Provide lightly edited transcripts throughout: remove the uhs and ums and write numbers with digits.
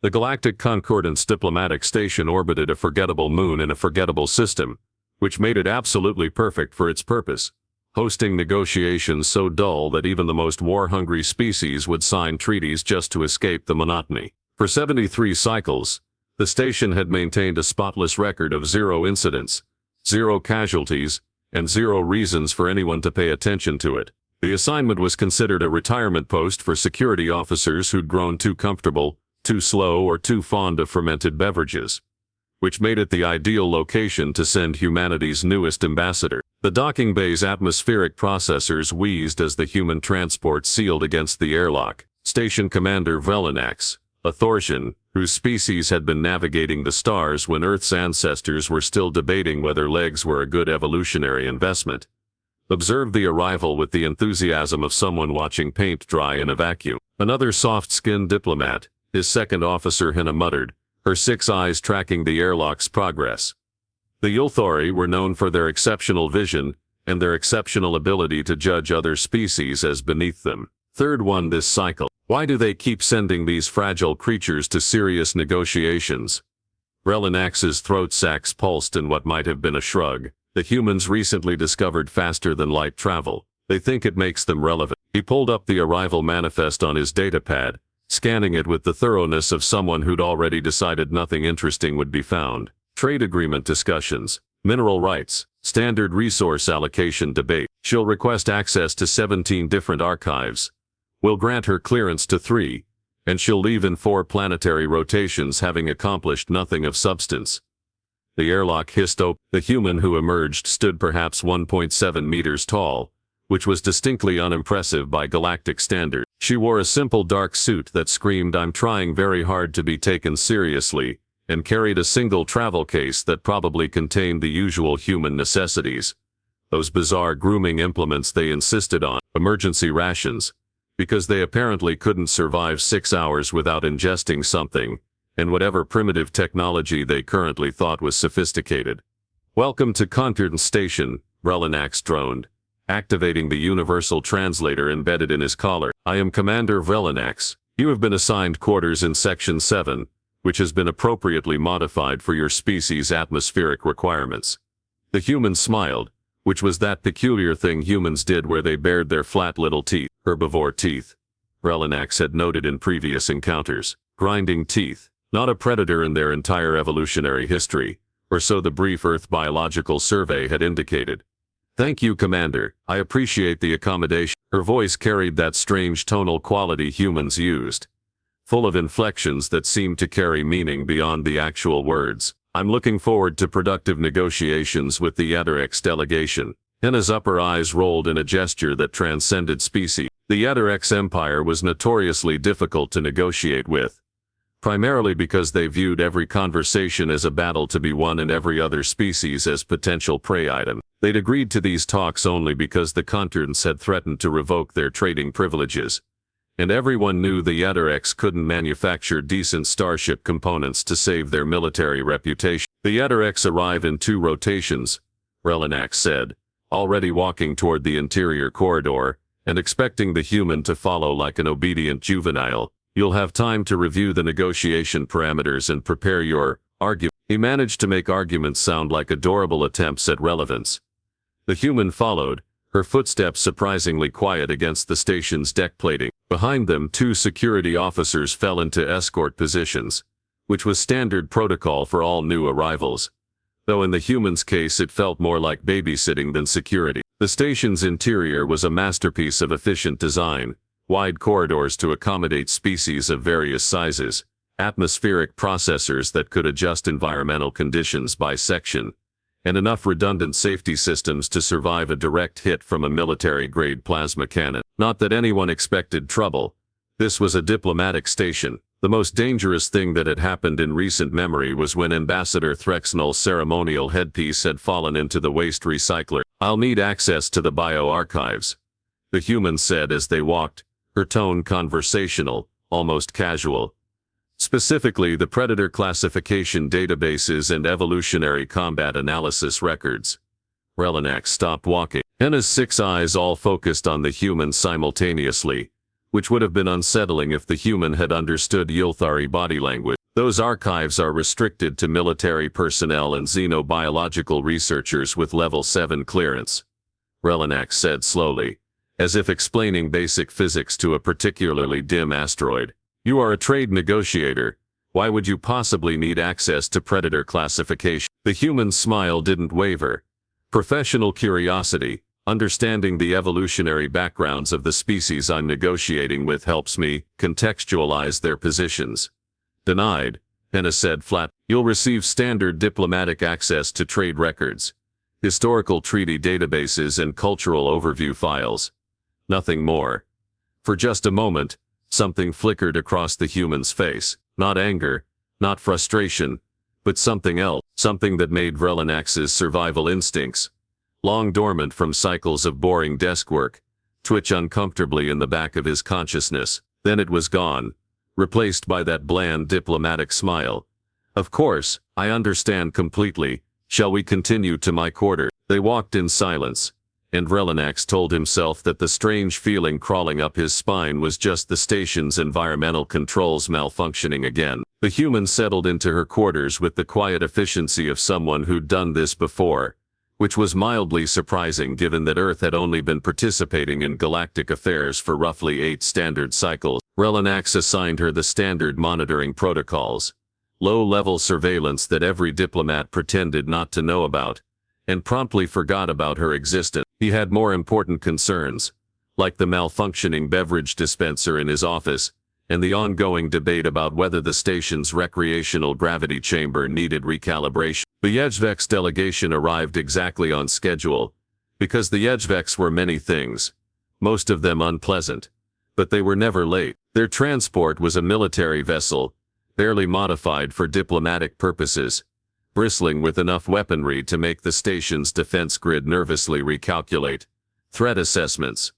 The Galactic Concordance diplomatic station orbited a forgettable moon in a forgettable system, which made it absolutely perfect for its purpose, hosting negotiations so dull that even the most war-hungry species would sign treaties just to escape the monotony. For 73 cycles, the station had maintained a spotless record of 0 incidents, 0 casualties, and 0 reasons for anyone to pay attention to it. The assignment was considered a retirement post for security officers who'd grown too comfortable, too slow, or too fond of fermented beverages, which made it the ideal location to send humanity's newest ambassador. The docking bay's atmospheric processors wheezed as the human transport sealed against the airlock. Station Commander Velanax, a Thorsian, whose species had been navigating the stars when Earth's ancestors were still debating whether legs were a good evolutionary investment, observed the arrival with the enthusiasm of someone watching paint dry in a vacuum. Another soft-skinned diplomat, his second officer Hina muttered, her 6 eyes tracking the airlock's progress. The Ylthori were known for their exceptional vision and their exceptional ability to judge other species as beneath them. Third one this cycle. Why do they keep sending these fragile creatures to serious negotiations? Relanax's throat sacs pulsed in what might have been a shrug. The humans recently discovered faster-than-light travel. They think it makes them relevant. He pulled up the arrival manifest on his datapad, scanning it with the thoroughness of someone who'd already decided nothing interesting would be found. Trade agreement discussions, mineral rights, standard resource allocation debate. She'll request access to 17 different archives. We'll grant her clearance to 3, and she'll leave in 4 planetary rotations having accomplished nothing of substance. The airlock hissed open. The human who emerged stood perhaps 1.7 meters tall, which was distinctly unimpressive by galactic standards. She wore a simple dark suit that screamed, "I'm trying very hard to be taken seriously," and carried a single travel case that probably contained the usual human necessities. Those bizarre grooming implements they insisted on, emergency rations, because they apparently couldn't survive 6 hours without ingesting something, and whatever primitive technology they currently thought was sophisticated. "Welcome to Concordance Station," Relanax droned, activating the universal translator embedded in his collar. "I am Commander Velanax. You have been assigned quarters in Section 7, which has been appropriately modified for your species' atmospheric requirements." The human smiled, which was that peculiar thing humans did where they bared their flat little teeth, herbivore teeth. Relanax had noted in previous encounters. Grinding teeth, not a predator in their entire evolutionary history, or so the brief Earth biological survey had indicated. "Thank you, Commander. I appreciate the accommodation." Her voice carried that strange tonal quality humans used, full of inflections that seemed to carry meaning beyond the actual words. "I'm looking forward to productive negotiations with the Yadarex delegation." Hina's upper eyes rolled in a gesture that transcended species. The Yadarex Empire was notoriously difficult to negotiate with, primarily because they viewed every conversation as a battle to be won and every other species as potential prey item. They'd agreed to these talks only because the Concordance had threatened to revoke their trading privileges, and everyone knew the Yadarex couldn't manufacture decent starship components to save their military reputation. "The Yadarex arrive in 2 rotations," Relanax said, already walking toward the interior corridor, and expecting the human to follow like an obedient juvenile. "You'll have time to review the negotiation parameters and prepare your argument." He managed to make arguments sound like adorable attempts at relevance. The human followed, her footsteps surprisingly quiet against the station's deck plating. Behind them, 2 security officers fell into escort positions, which was standard protocol for all new arrivals, though in the human's case it felt more like babysitting than security. The station's interior was a masterpiece of efficient design, wide corridors to accommodate species of various sizes, atmospheric processors that could adjust environmental conditions by section, and enough redundant safety systems to survive a direct hit from a military-grade plasma cannon. Not that anyone expected trouble. This was a diplomatic station. The most dangerous thing that had happened in recent memory was when Ambassador Threxnel's ceremonial headpiece had fallen into the waste recycler. "I'll need access to the bio-archives," the human said as they walked, her tone conversational, almost casual. "Specifically the predator classification databases and evolutionary combat analysis records." Relanax stopped walking. Hina's 6 eyes all focused on the human simultaneously, which would have been unsettling if the human had understood Yilthari body language. Those archives are restricted to military personnel and xenobiological researchers with level 7 clearance, Relanax said slowly, as if explaining basic physics to a particularly dim asteroid. You are a trade negotiator. Why would you possibly need access to predator classification? The human's smile didn't waver. Professional curiosity, understanding the evolutionary backgrounds of the species I'm negotiating with helps me contextualize their positions. Denied, Henna said flat. You'll receive standard diplomatic access to trade records, historical treaty databases and cultural overview files. Nothing more. For just a moment, something flickered across the human's face. Not anger, not frustration, but something else, something that made Relanax's survival instincts, long dormant from cycles of boring desk work, twitch uncomfortably in the back of his consciousness. Then it was gone, replaced by that bland diplomatic smile. Of course, I understand completely. Shall we continue to my quarters? They walked in silence, and Relanax told himself that the strange feeling crawling up his spine was just the station's environmental controls malfunctioning again. The human settled into her quarters with the quiet efficiency of someone who'd done this before, which was mildly surprising given that Earth had only been participating in galactic affairs for roughly 8 standard cycles. Relanax assigned her the standard monitoring protocols, low-level surveillance that every diplomat pretended not to know about, and promptly forgot about her existence. He had more important concerns, like the malfunctioning beverage dispenser in his office, and the ongoing debate about whether the station's recreational gravity chamber needed recalibration. The HFY's delegation arrived exactly on schedule, because the HFYs were many things, most of them unpleasant, but they were never late. Their transport was a military vessel, barely modified for diplomatic purposes, bristling with enough weaponry to make the station's defense grid nervously recalculate threat assessments.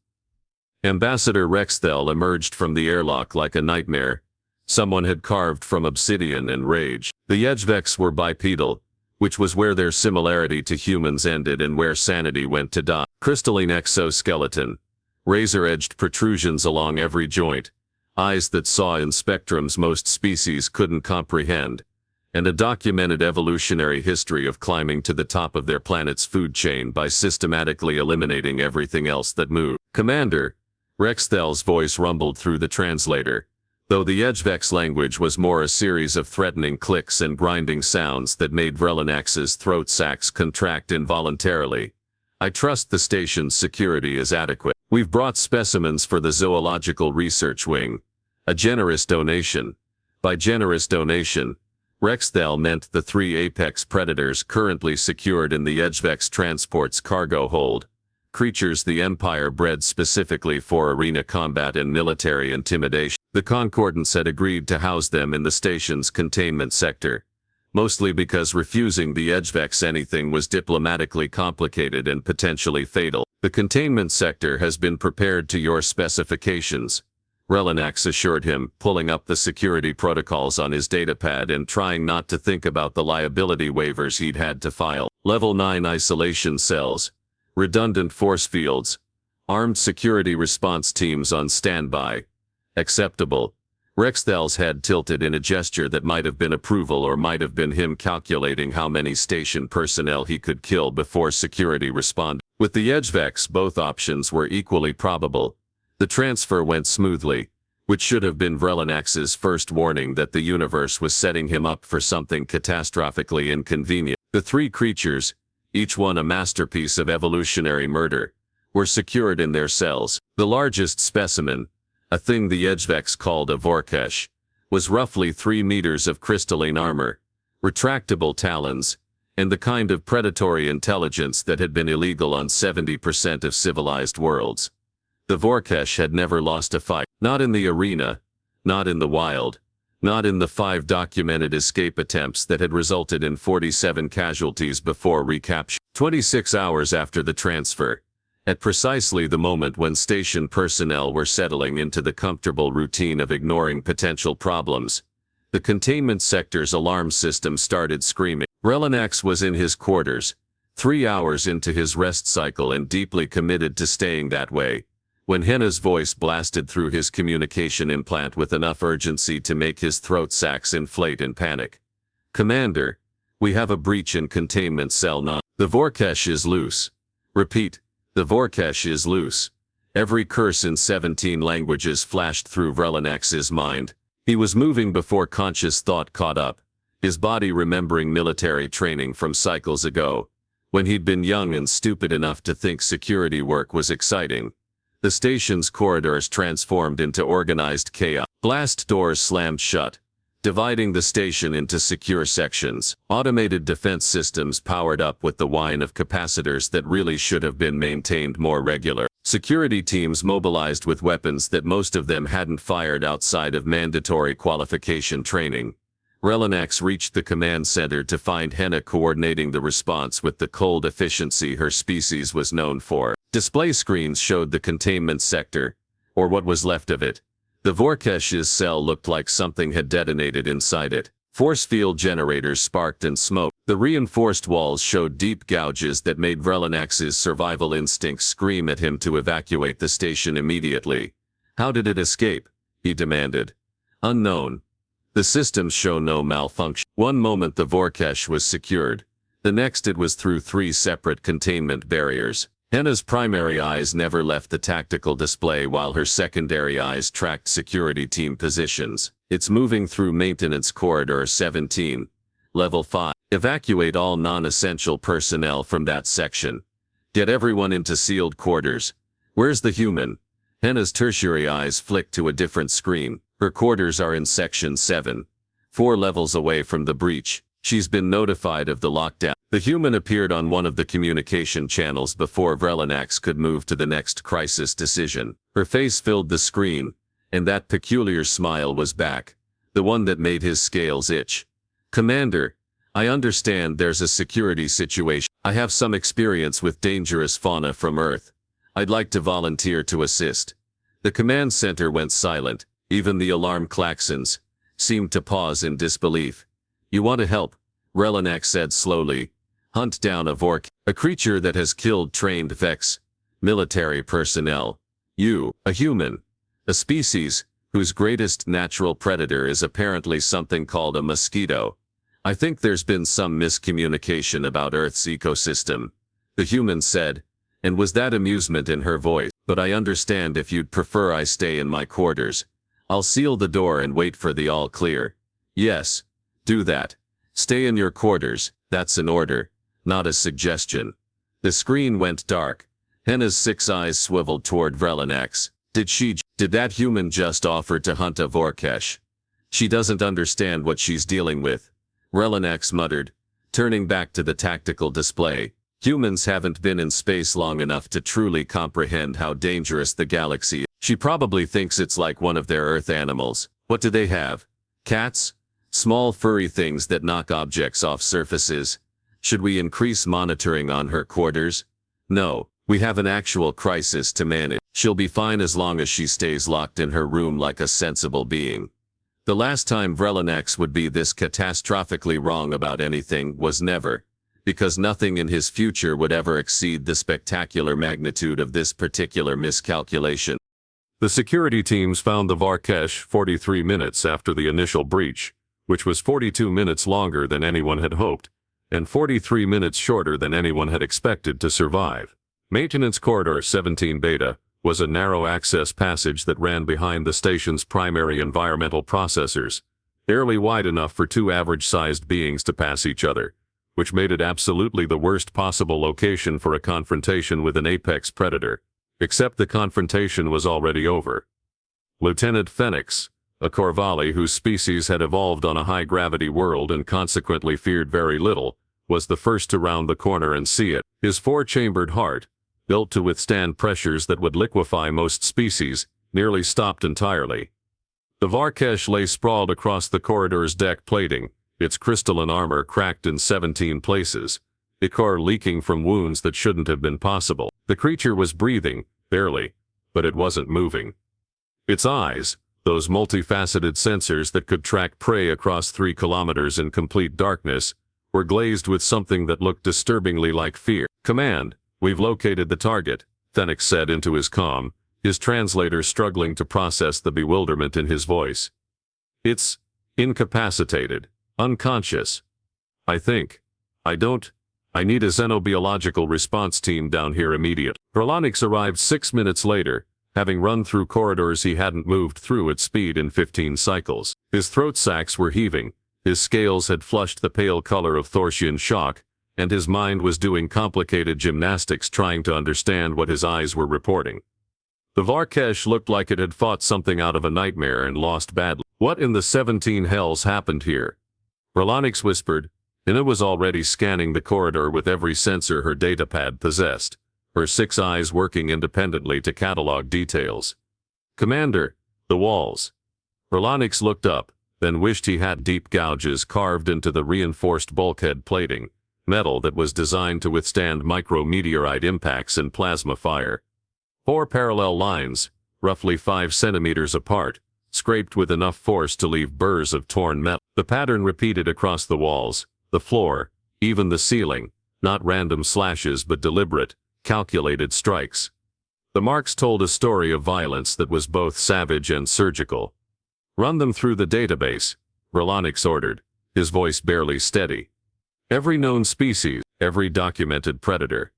Ambassador Rexthel emerged from the airlock like a nightmare someone had carved from obsidian and rage. The HFYs were bipedal, which was where their similarity to humans ended and where sanity went to die. Crystalline exoskeleton, razor-edged protrusions along every joint, eyes that saw in spectrums most species couldn't comprehend, and a documented evolutionary history of climbing to the top of their planet's food chain by systematically eliminating everything else that moved. Commander, Rexthel's voice rumbled through the translator, though the HFY's language was more a series of threatening clicks and grinding sounds that made Relanax's throat sacs contract involuntarily. I trust the station's security is adequate. We've brought specimens for the Zoological Research Wing. A generous donation. By generous donation, Rexthel meant the 3 apex predators currently secured in the HFY's transport's cargo hold, creatures the Empire bred specifically for arena combat and military intimidation. The Concordants had agreed to house them in the station's containment sector, mostly because refusing the HFYs anything was diplomatically complicated and potentially fatal. The containment sector has been prepared to your specifications, Relanax assured him, pulling up the security protocols on his datapad and trying not to think about the liability waivers he'd had to file. Level 9 isolation cells, redundant force fields, armed security response teams on standby. Acceptable. Rexthel's head tilted in a gesture that might have been approval or might have been him calculating how many station personnel he could kill before security responded. With the HFYs, both options were equally probable. The transfer went smoothly, which should have been Relanax's first warning that the universe was setting him up for something catastrophically inconvenient. The 3 creatures, each one a masterpiece of evolutionary murder, were secured in their cells. The largest specimen, a thing the HFYs called a Vorkesh, was roughly 3 meters of crystalline armor, retractable talons, and the kind of predatory intelligence that had been illegal on 70% of civilized worlds. The Vorkesh had never lost a fight, not in the arena, not in the wild, not in the 5 documented escape attempts that had resulted in 47 casualties before recapture. 26 hours after the transfer, at precisely the moment when station personnel were settling into the comfortable routine of ignoring potential problems, the containment sector's alarm system started screaming. Relanax was in his quarters, 3 hours into his rest cycle and deeply committed to staying that way, when Henna's voice blasted through his communication implant with enough urgency to make his throat sacs inflate in panic. "Commander, we have a breach in containment cell 9. The Vorkesh is loose. Repeat, the Vorkesh is loose." Every curse in 17 languages flashed through Vrelinex's mind. He was moving before conscious thought caught up, his body remembering military training from cycles ago, when he'd been young and stupid enough to think security work was exciting. The station's corridors transformed into organized chaos. Blast doors slammed shut, dividing the station into secure sections. Automated defense systems powered up with the whine of capacitors that really should have been maintained more regular. Security teams mobilized with weapons that most of them hadn't fired outside of mandatory qualification training. Relinex reached the command center to find Henna coordinating the response with the cold efficiency her species was known for. Display screens showed the containment sector, or what was left of it. The Vorkesh's cell looked like something had detonated inside it. Force field generators sparked and smoked. The reinforced walls showed deep gouges that made Vrelinex's survival instincts scream at him to evacuate the station immediately. "How did it escape?" he demanded. "Unknown. The systems show no malfunction." One moment the Vorkesh was secured. The next it was through 3 separate containment barriers. Henna's primary eyes never left the tactical display while her secondary eyes tracked security team positions. "It's moving through Maintenance Corridor 17. Level 5. Evacuate all non-essential personnel from that section. Get everyone into sealed quarters." "Where's the human?" Henna's tertiary eyes flicked to a different screen. "Her quarters are in Section 7. 4 levels away from the breach. She's been notified of the lockdown." The human appeared on one of the communication channels before Vrelinex could move to the next crisis decision. Her face filled the screen, and that peculiar smile was back, the one that made his scales itch. "Commander, I understand there's a security situation. I have some experience with dangerous fauna from Earth. I'd like to volunteer to assist." The command center went silent. Even the alarm klaxons seemed to pause in disbelief. "You want to help?" Relinex said slowly. "Hunt down a Vork, a creature that has killed trained Vex military personnel. You, a human, a species whose greatest natural predator is apparently something called a mosquito. I think there's been some miscommunication about Earth's ecosystem," the human said, and was that amusement in her voice. "But I understand if you'd prefer I stay in my quarters. I'll seal the door and wait for the all clear." "Yes, do that. Stay in your quarters, that's an order, not a suggestion." The screen went dark. Henna's 6 eyes swiveled toward Vrelinex. Did that human just offer to hunt a Vorkesh? She doesn't understand what she's dealing with," Relinex muttered, turning back to the tactical display. "Humans haven't been in space long enough to truly comprehend how dangerous the galaxy is. She probably thinks it's like one of their Earth animals. What do they have? Cats? Small furry things that knock objects off surfaces. Should we increase monitoring on her quarters?" "No, we have an actual crisis to manage. She'll be fine as long as she stays locked in her room like a sensible being." The last time Vrelinex would be this catastrophically wrong about anything was never, because nothing in his future would ever exceed the spectacular magnitude of this particular miscalculation. The security teams found the Vorkesh 43 minutes after the initial breach, which was 42 minutes longer than anyone had hoped, and 43 minutes shorter than anyone had expected to survive. Maintenance Corridor 17 Beta was a narrow access passage that ran behind the station's primary environmental processors, barely wide enough for 2 average-sized beings to pass each other, which made it absolutely the worst possible location for a confrontation with an apex predator. Except the confrontation was already over. Lieutenant Phoenix, a Corvalli whose species had evolved on a high-gravity world and consequently feared very little, was the first to round the corner and see it. His 4-chambered heart, built to withstand pressures that would liquefy most species, nearly stopped entirely. The Vorkesh lay sprawled across the corridor's deck plating, its crystalline armor cracked in 17 places, ichor leaking from wounds that shouldn't have been possible. The creature was breathing, barely, but it wasn't moving. Its eyes, those multifaceted sensors that could track prey across 3 kilometers in complete darkness, were glazed with something that looked disturbingly like fear. "Command, we've located the target," Phoenix said into his comm, his translator struggling to process the bewilderment in his voice. It's incapacitated, unconscious. I need a xenobiological response team down here immediately. Verlanix arrived 6 minutes later, having run through corridors he hadn't moved through at speed in 15 cycles. His throat sacs were heaving, his scales had flushed the pale color of Thorsian shock, and his mind was doing complicated gymnastics trying to understand what his eyes were reporting. The Varkesh looked like it had fought something out of a nightmare and lost badly. What in the 17 hells happened here? Verlanix whispered. Ina was already scanning the corridor with every sensor her datapad possessed, her 6 eyes working independently to catalog details. Commander, the walls. Verlanix looked up, then wished he had deep gouges carved into the reinforced bulkhead plating, metal that was designed to withstand micrometeorite impacts and plasma fire. 4 parallel lines, roughly 5 centimeters apart, scraped with enough force to leave burrs of torn metal. The pattern repeated across the walls, the floor, even the ceiling, not random slashes but deliberate, calculated strikes. The marks told a story of violence that was both savage and surgical. Run them through the database, Verlanix ordered, his voice barely steady. Every known species, every documented predator.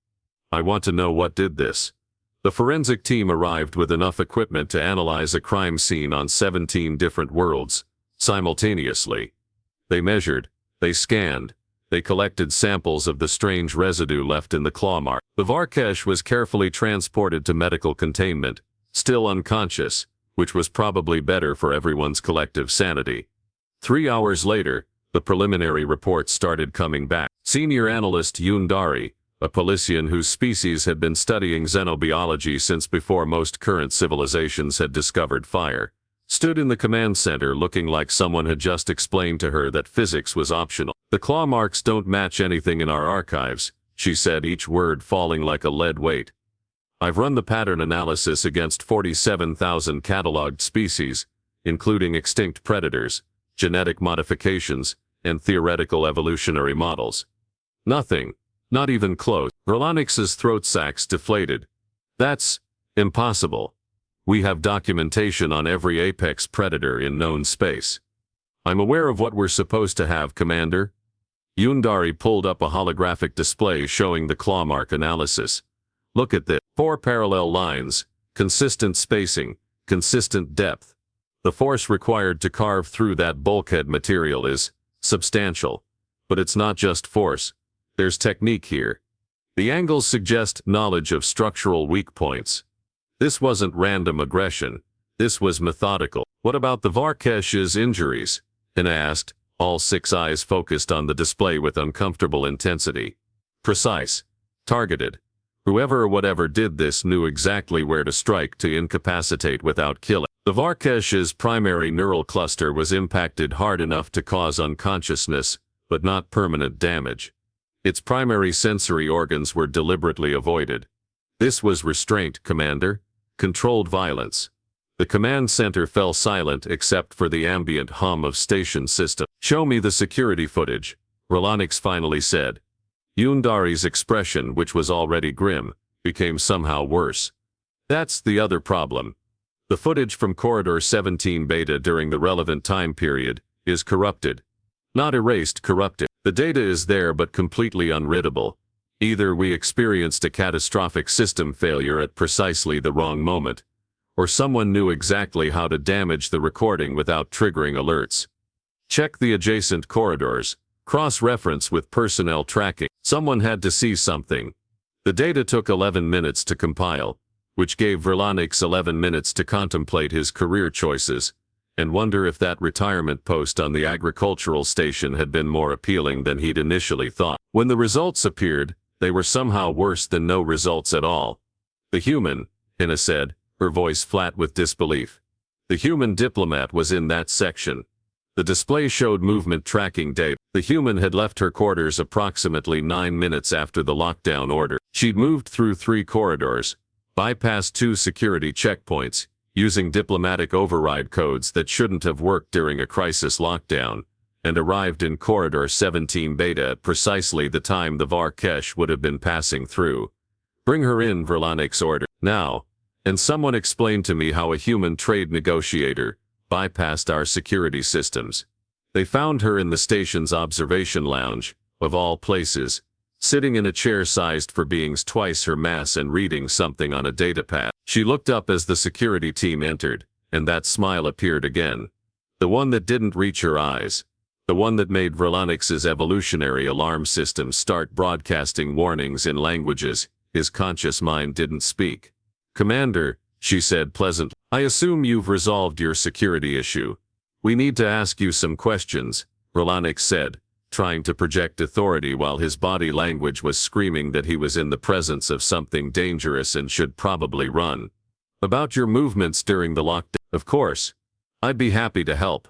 I want to know what did this. The forensic team arrived with enough equipment to analyze a crime scene on 17 different worlds, simultaneously. They measured, they scanned, they collected samples of the strange residue left in the claw mark. The Varkesh was carefully transported to medical containment, still unconscious, which was probably better for everyone's collective sanity. 3 hours later, the preliminary reports started coming back. Senior analyst Yundari, a Polician whose species had been studying xenobiology since before most current civilizations had discovered fire, stood in the command center looking like someone had just explained to her that physics was optional. The claw marks don't match anything in our archives, she said, each word falling like a lead weight. I've run the pattern analysis against 47,000 cataloged species, including extinct predators, genetic modifications, and theoretical evolutionary models. Nothing, not even close. Verlanix's throat sacs deflated. That's impossible. We have documentation on every apex predator in known space. I'm aware of what we're supposed to have, Commander. Yundari pulled up a holographic display showing the claw mark analysis. Look at this. 4 parallel lines, consistent spacing, consistent depth. The force required to carve through that bulkhead material is substantial. But it's not just force. There's technique here. The angles suggest knowledge of structural weak points. This wasn't random aggression. This was methodical. What about the Varkesh's injuries? Hina asked, all 6 eyes focused on the display with uncomfortable intensity. Precise. Targeted. Whoever or whatever did this knew exactly where to strike to incapacitate without killing. The Varkesh's primary neural cluster was impacted hard enough to cause unconsciousness, but not permanent damage. Its primary sensory organs were deliberately avoided. This was restraint, Commander. Controlled violence. The command center fell silent except for the ambient hum of station system. Show me the security footage, Verlanix finally said. Yundari's expression, which was already grim, became somehow worse. That's the other problem. The footage from Corridor 17 Beta during the relevant time period is corrupted. Not erased, corrupted. The data is there but completely unreadable. Either we experienced a catastrophic system failure at precisely the wrong moment, or someone knew exactly how to damage the recording without triggering alerts. Check the adjacent corridors. Cross-reference with personnel tracking. Someone had to see something. The data took 11 minutes to compile, which gave Verlanix 11 minutes to contemplate his career choices, and wonder if that retirement post on the agricultural station had been more appealing than he'd initially thought. When the results appeared, they were somehow worse than no results at all. The human, Hina said, her voice flat with disbelief. The human diplomat was in that section. The display showed movement tracking data. The human had left her quarters approximately 9 minutes after the lockdown order. She'd moved through 3 corridors, bypassed 2 security checkpoints, using diplomatic override codes that shouldn't have worked during a crisis lockdown, and arrived in Corridor 17 Beta at precisely the time the Varkesh would have been passing through. Bring her in, Verlanix ordered. Now, And someone explained to me how a human trade negotiator bypassed our security systems. They found her in the station's observation lounge, of all places, sitting in a chair sized for beings twice her mass and reading something on a datapad. She looked up as the security team entered, and that smile appeared again. The one that didn't reach her eyes. The one that made Verlanix's evolutionary alarm system start broadcasting warnings in languages his conscious mind didn't speak. "Commander," she said pleasantly, "I assume you've resolved your security issue. We need to ask you some questions," Verlanix said, trying to project authority while his body language was screaming that he was in the presence of something dangerous and should probably run. "About your movements during the lockdown." "Of course. I'd be happy to help."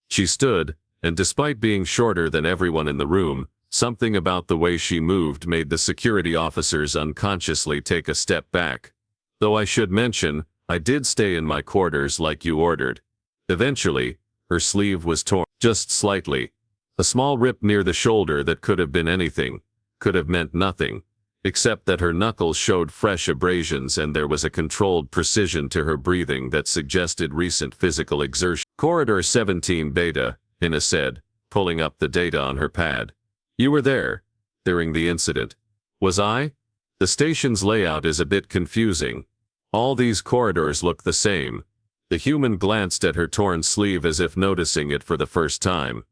She stood, and despite being shorter than everyone in the room, something about the way she moved made the security officers unconsciously take a step back. "Though I should mention, I did stay in my quarters like you ordered." Eventually, her sleeve was torn, just slightly. A small rip near the shoulder that could have been anything, could have meant nothing, except that her knuckles showed fresh abrasions and there was a controlled precision to her breathing that suggested recent physical exertion. "Corridor 17 Beta," Hina said, pulling up the data on her pad. "You were there during the incident." "Was I?" "The station's layout is a bit confusing. All these corridors look the same." The human glanced at her torn sleeve as if noticing it for the first time.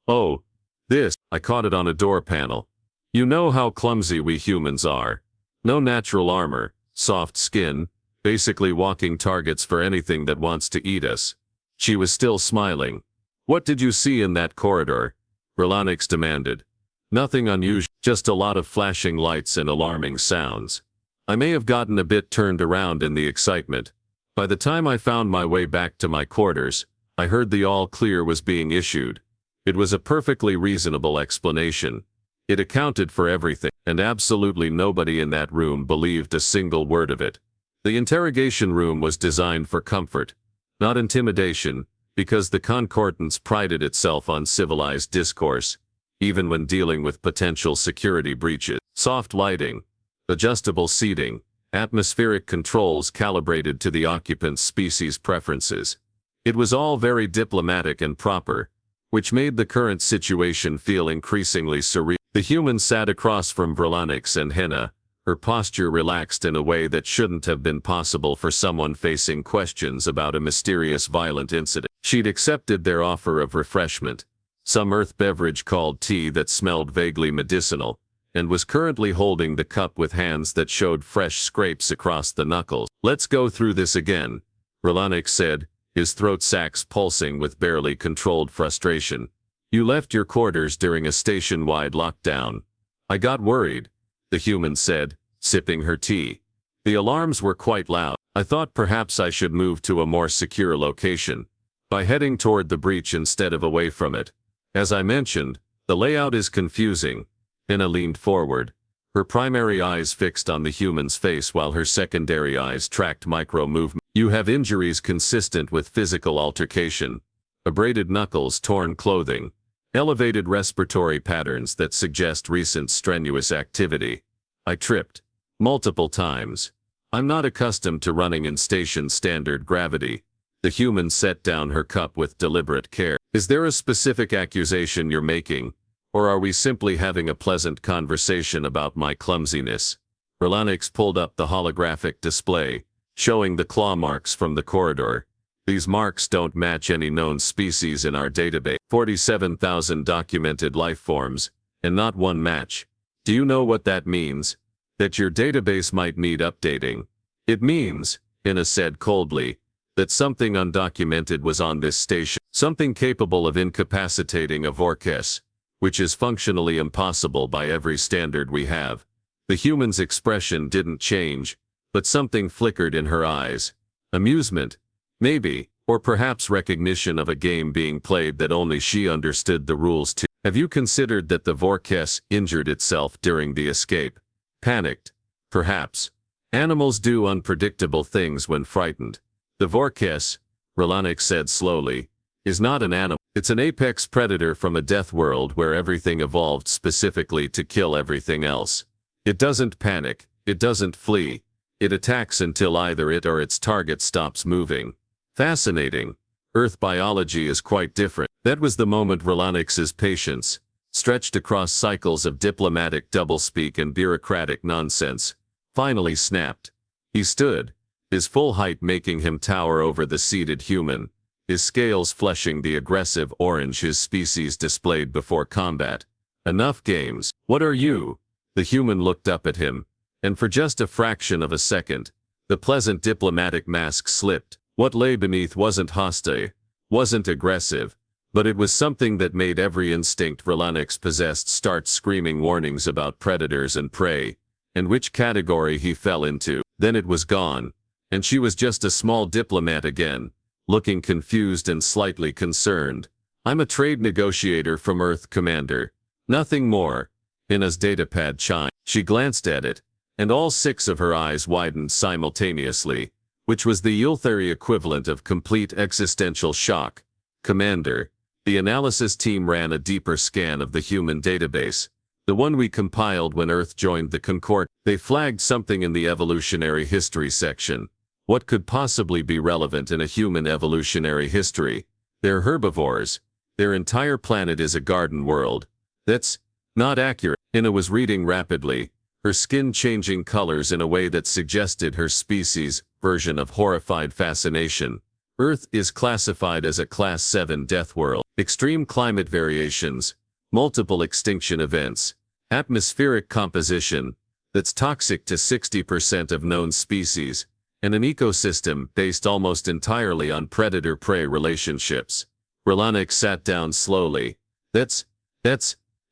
"Oh, this," I caught it on a door panel. "You know how clumsy we humans are. No natural armor, soft skin, basically walking targets for anything that wants to eat us." She was still smiling. "What did you see in that corridor?" Verlanix demanded. "Nothing unusual, just a lot of flashing lights and alarming sounds." I may have gotten a bit turned around in the excitement. By the time I found my way back to my quarters, I heard the all-clear was being issued. It was a perfectly reasonable explanation. It accounted for everything, and absolutely nobody in that room believed a single word of it. The interrogation room was designed for comfort, not intimidation, because the Concordance prided itself on civilized discourse, even when dealing with potential security breaches. Soft lighting, adjustable seating, atmospheric controls calibrated to the occupant's species preferences. It was all very diplomatic and proper, which made the current situation feel increasingly surreal. The human sat across from Verlanix and Hina, her posture relaxed in a way that shouldn't have been possible for someone facing questions about a mysterious violent incident. She'd accepted their offer of refreshment, some earth beverage called tea that smelled vaguely medicinal, and was currently holding the cup with hands that showed fresh scrapes across the knuckles. "Let's go through this again," Verlanix said, his throat sacs pulsing with barely controlled frustration. "You left your quarters during a station-wide lockdown." "I got worried," the human said, sipping her tea. "The alarms were quite loud. I thought perhaps I should move to a more secure location by heading toward the breach instead of away from it. As I mentioned, the layout is confusing." Hina leaned forward, her primary eyes fixed on the human's face while her secondary eyes tracked micro-movement. "You have injuries consistent with physical altercation, abraded knuckles, torn clothing, elevated respiratory patterns that suggest recent strenuous activity. I tripped multiple times. I'm not accustomed to running in station standard gravity." The human set down her cup with deliberate care. "Is there a specific accusation you're making, or are we simply having a pleasant conversation about my clumsiness?" Verlanix pulled up the holographic display, showing the claw marks from the corridor. "These marks don't match any known species in our database. 47,000 documented life forms, and not one match. Do you know what that means? That your database might need updating." "It means," Hina said coldly, "that something undocumented was on this station, something capable of incapacitating a Vorkes, which is functionally impossible by every standard we have." The human's expression didn't change, but something flickered in her eyes. Amusement, maybe, or perhaps recognition of a game being played that only she understood the rules to. "Have you considered that the Vorkes injured itself during the escape? Panicked? Perhaps. Animals do unpredictable things when frightened. The Vorkes," Verlanix said slowly, "is not an animal. It's an apex predator from a death world where everything evolved specifically to kill everything else. It doesn't panic, it doesn't flee. It attacks until either it or its target stops moving. Fascinating. Earth biology is quite different. That was the moment Rolanix's patience, stretched across cycles of diplomatic doublespeak and bureaucratic nonsense, finally snapped. He stood, his full height making him tower over the seated human, his scales fleshing the aggressive orange his species displayed before combat. Enough games. What are you? The human looked up at him, and for just a fraction of a second, the pleasant diplomatic mask slipped. What lay beneath wasn't hostile, wasn't aggressive, but it was something that made every instinct Rolanix possessed start screaming warnings about predators and prey, and which category he fell into. Then it was gone, and she was just a small diplomat again, looking confused and slightly concerned. I'm a trade negotiator from Earth, Commander. Nothing more. Ina's datapad chimed. She glanced at it, and all 6 of her eyes widened simultaneously, which was the Yltheri equivalent of complete existential shock. Commander, the analysis team ran a deeper scan of the human database, the one we compiled when Earth joined the Concord. They flagged something in the evolutionary history section. What could possibly be relevant in a human evolutionary history? They're herbivores. Their entire planet is a garden world. That's not accurate. Ina was reading rapidly, her skin changing colors in a way that suggested her species' version of horrified fascination. Earth is classified as a Class 7 death world. Extreme climate variations, multiple extinction events, atmospheric composition that's toxic to 60% of known species, and an ecosystem based almost entirely on predator-prey relationships. Rolanix sat down slowly. That's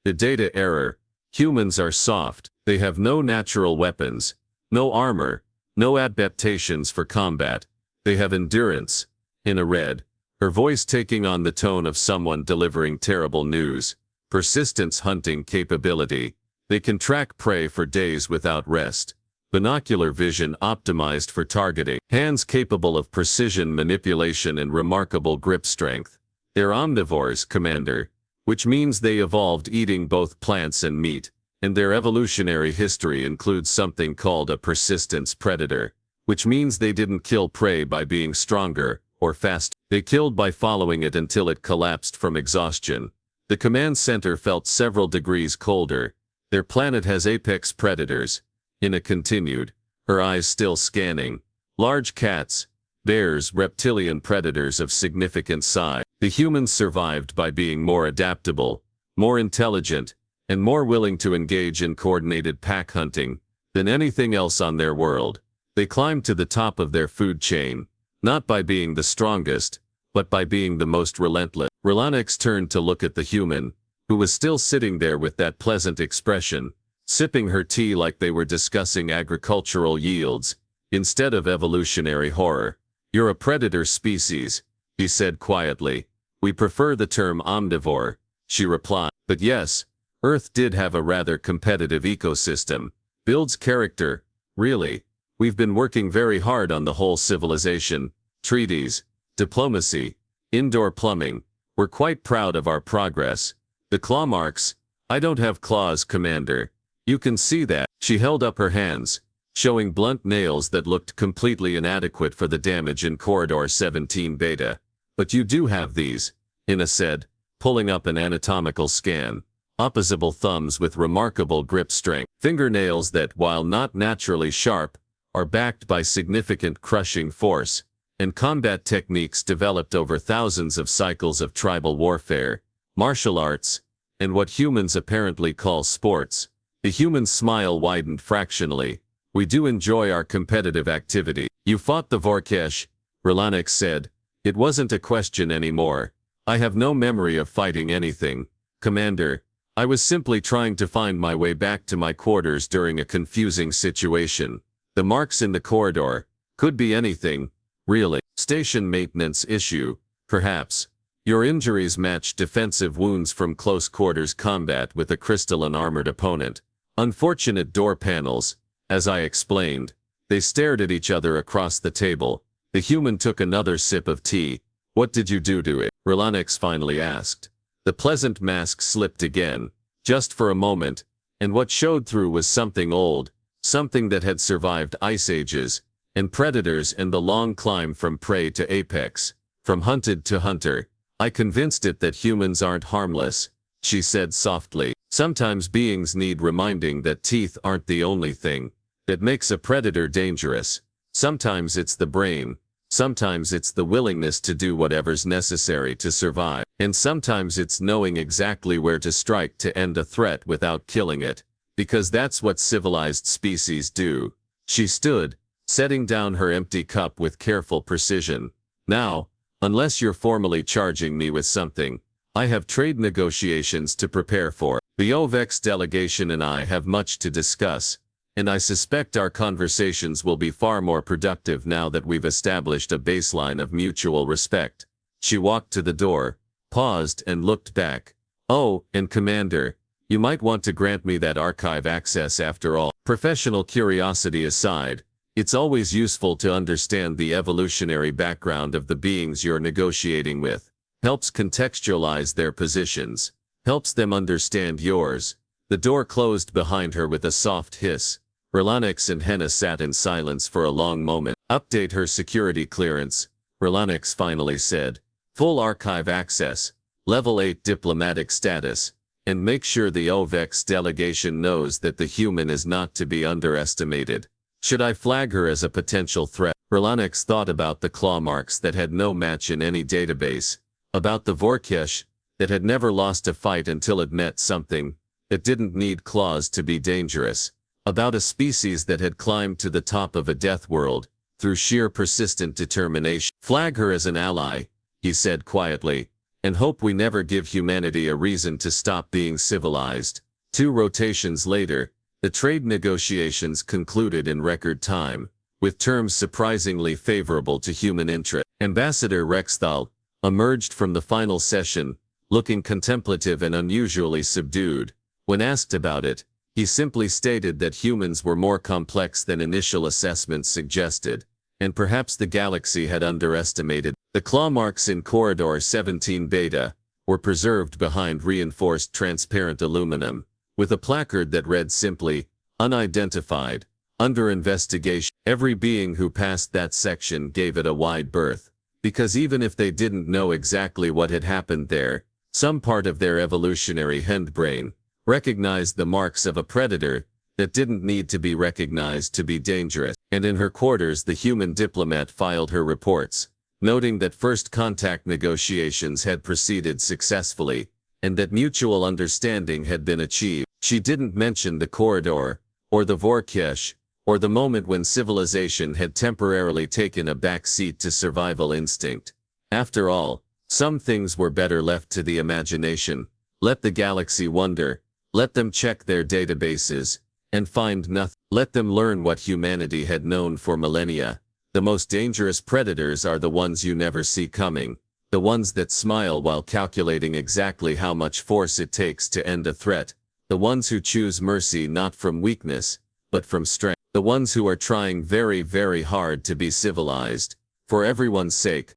the data error. Humans are soft. They have no natural weapons, no armor, no adaptations for combat. They have endurance. Ina read, her voice taking on the tone of someone delivering terrible news. Persistence hunting capability. They can track prey for days without rest. Binocular vision optimized for targeting. Hands capable of precision manipulation and remarkable grip strength. They're omnivores, Commander, which means they evolved eating both plants and meat, and their evolutionary history includes something called a persistence predator, which means they didn't kill prey by being stronger or faster. They killed by following it until it collapsed from exhaustion. The command center felt several degrees colder. Their planet has apex predators. Ina continued, her eyes still scanning. Large cats, bears, reptilian predators of significant size. The humans survived by being more adaptable, more intelligent, and more willing to engage in coordinated pack hunting than anything else on their world. They climbed to the top of their food chain, not by being the strongest, but by being the most relentless. Rolanix turned to look at the human, who was still sitting there with that pleasant expression, sipping her tea like they were discussing agricultural yields, instead of evolutionary horror. You're a predator species, he said quietly. We prefer the term omnivore, she replied. But yes, Earth did have a rather competitive ecosystem. Builds character, really. We've been working very hard on the whole civilization, treaties, diplomacy, indoor plumbing. We're quite proud of our progress. The claw marks. I don't have claws, Commander. You can see that. She held up her hands, showing blunt nails that looked completely inadequate for the damage in Corridor 17 Beta. But you do have these, Ina said, pulling up an anatomical scan. Opposable thumbs with remarkable grip strength. Fingernails that, while not naturally sharp, are backed by significant crushing force, and combat techniques developed over thousands of cycles of tribal warfare, martial arts, and what humans apparently call sports. The human's smile widened fractionally. We do enjoy our competitive activity. You fought the Vorkesh, Rolanix said. It wasn't a question anymore. I have no memory of fighting anything, Commander. I was simply trying to find my way back to my quarters during a confusing situation. The marks in the corridor could be anything, really. Station maintenance issue, perhaps. Your injuries match defensive wounds from close quarters combat with a crystalline armored opponent. Unfortunate door panels, as I explained. They stared at each other across the table. The human took another sip of tea. What did you do to it? Rolanix finally asked. The pleasant mask slipped again, just for a moment, and what showed through was something old, something that had survived ice ages, and predators and the long climb from prey to apex, from hunted to hunter. I convinced it that humans aren't harmless, she said softly. Sometimes beings need reminding that teeth aren't the only thing that makes a predator dangerous. Sometimes it's the brain. Sometimes it's the willingness to do whatever's necessary to survive. And sometimes it's knowing exactly where to strike to end a threat without killing it. Because that's what civilized species do. She stood, setting down her empty cup with careful precision. Now, unless you're formally charging me with something, I have trade negotiations to prepare for. The OVEX delegation and I have much to discuss, and I suspect our conversations will be far more productive now that we've established a baseline of mutual respect. She walked to the door, paused and looked back. Oh, and Commander, you might want to grant me that archive access after all. Professional curiosity aside, it's always useful to understand the evolutionary background of the beings you're negotiating with. Helps contextualize their positions. Helps them understand yours. The door closed behind her with a soft hiss. Rolanix and Henna sat in silence for a long moment. Update her security clearance, Rolanix finally said. Full archive access, level 8 diplomatic status, and make sure the OVEX delegation knows that the human is not to be underestimated. Should I flag her as a potential threat? Rolanix thought about the claw marks that had no match in any database, about the Vorkesh that had never lost a fight until it met something that didn't need claws to be dangerous, about a species that had climbed to the top of a death world through sheer persistent determination. Flag her as an ally, he said quietly, and hope we never give humanity a reason to stop being civilized. 2 rotations later, the trade negotiations concluded in record time, with terms surprisingly favorable to human interest. Ambassador Rexthal emerged from the final session, looking contemplative and unusually subdued. When asked about it, he simply stated that humans were more complex than initial assessments suggested, and perhaps the galaxy had underestimated. The claw marks in Corridor 17 Beta were preserved behind reinforced transparent aluminum, with a placard that read simply, "Unidentified, under investigation." Every being who passed that section gave it a wide berth, because even if they didn't know exactly what had happened there, some part of their evolutionary hindbrain recognized the marks of a predator that didn't need to be recognized to be dangerous. And in her quarters the human diplomat filed her reports, noting that first contact negotiations had proceeded successfully, and that mutual understanding had been achieved. She didn't mention the corridor, or the Vorkesh, or the moment when civilization had temporarily taken a back seat to survival instinct. After all, some things were better left to the imagination. Let the galaxy wonder, let them check their databases, and find nothing. Let them learn what humanity had known for millennia. The most dangerous predators are the ones you never see coming, the ones that smile while calculating exactly how much force it takes to end a threat, the ones who choose mercy not from weakness, but from strength, the ones who are trying very, very hard to be civilized, for everyone's sake.